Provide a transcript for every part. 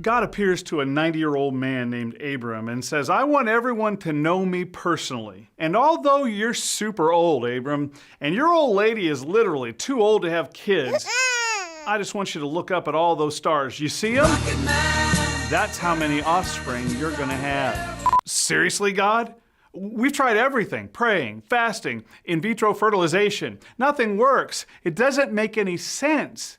God appears to a 90-year-old man named Abram and says, I want everyone to know me personally. And although you're super old, Abram, and your old lady is literally too old to have kids, I just want you to look up at all those stars. You see them? That's how many offspring you're gonna have. Seriously, God? We've tried everything, praying, fasting, in vitro fertilization. Nothing works. It doesn't make any sense.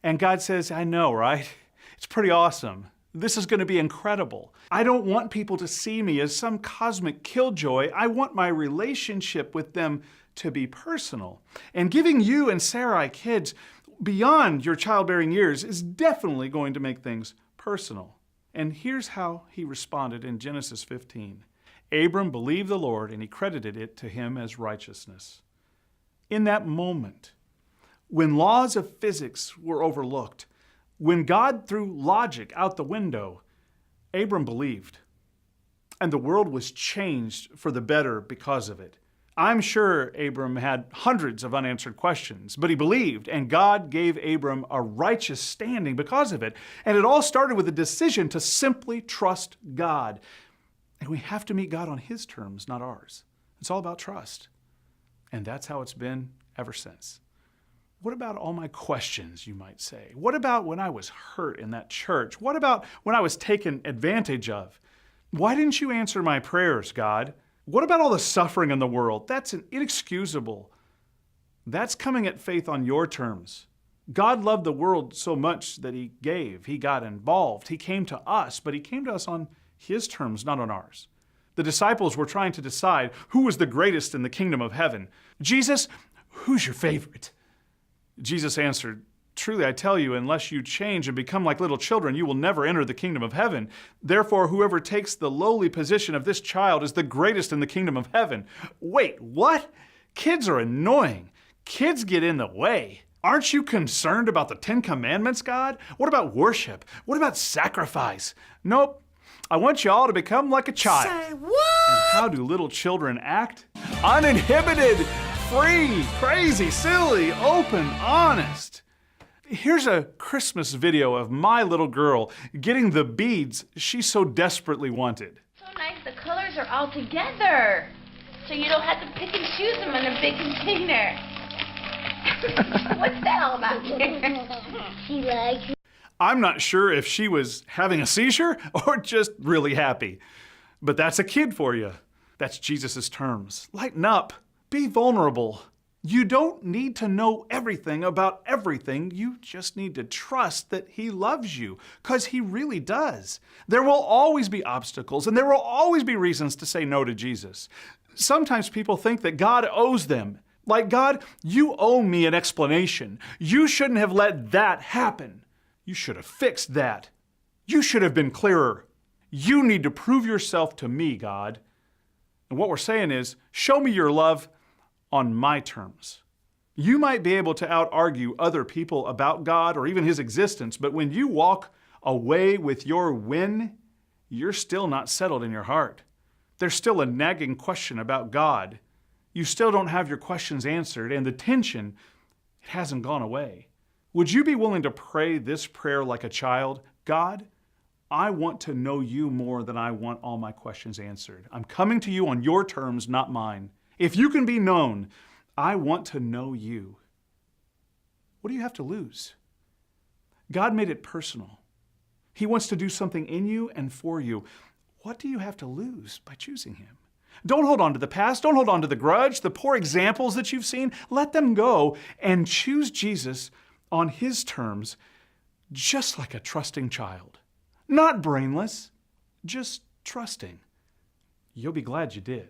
And God says, I know, right? It's pretty awesome. This is gonna be incredible. I don't want people to see me as some cosmic killjoy. I want my relationship with them to be personal. And giving you and Sarai kids beyond your childbearing years is definitely going to make things personal. And here's how he responded in Genesis 15. Abram believed the Lord and he credited it to him as righteousness. In that moment, when laws of physics were overlooked, when God threw logic out the window, Abram believed. And the world was changed for the better because of it. I'm sure Abram had hundreds of unanswered questions, but he believed, and God gave Abram a righteous standing because of it. And it all started with a decision to simply trust God. And we have to meet God on His terms, not ours. It's all about trust. And that's how it's been ever since. What about all my questions, you might say? What about when I was hurt in that church? What about when I was taken advantage of? Why didn't you answer my prayers, God? What about all the suffering in the world? That's inexcusable. That's coming at faith on your terms. God loved the world so much that He gave. He got involved. He came to us, but He came to us on His terms, not on ours. The disciples were trying to decide who was the greatest in the kingdom of heaven. Jesus, who's your favorite? Jesus answered, truly I tell you, unless you change and become like little children, you will never enter the kingdom of heaven. Therefore, whoever takes the lowly position of this child is the greatest in the kingdom of heaven. Wait, what? Kids are annoying. Kids get in the way. Aren't you concerned about the 10 Commandments, God? What about worship? What about sacrifice? Nope. I want you all to become like a child. Say what? And how do little children act? Uninhibited, free, crazy, silly, open, honest. Here's a Christmas video of my little girl getting the beads she so desperately wanted. So nice, the colors are all together. So you don't have to pick and choose them in a big container. What's that all about? She likes it. I'm not sure if she was having a seizure or just really happy. But that's a kid for you. That's Jesus' terms. Lighten up. Be vulnerable. You don't need to know everything about everything. You just need to trust that He loves you, because He really does. There will always be obstacles, and there will always be reasons to say no to Jesus. Sometimes people think that God owes them. Like, God, you owe me an explanation. You shouldn't have let that happen. You should have fixed that. You should have been clearer. You need to prove yourself to me, God. And what we're saying is, show me your love on my terms. You might be able to out-argue other people about God or even His existence, but when you walk away with your win, you're still not settled in your heart. There's still a nagging question about God. You still don't have your questions answered, and the tension, it hasn't gone away. Would you be willing to pray this prayer like a child? God, I want to know you more than I want all my questions answered. I'm coming to you on your terms, not mine. If you can be known, I want to know you. What do you have to lose? God made it personal. He wants to do something in you and for you. What do you have to lose by choosing Him? Don't hold on to the past. Don't hold on to the grudge, the poor examples that you've seen. Let them go and choose Jesus on His terms, just like a trusting child. Not brainless, just trusting. You'll be glad you did.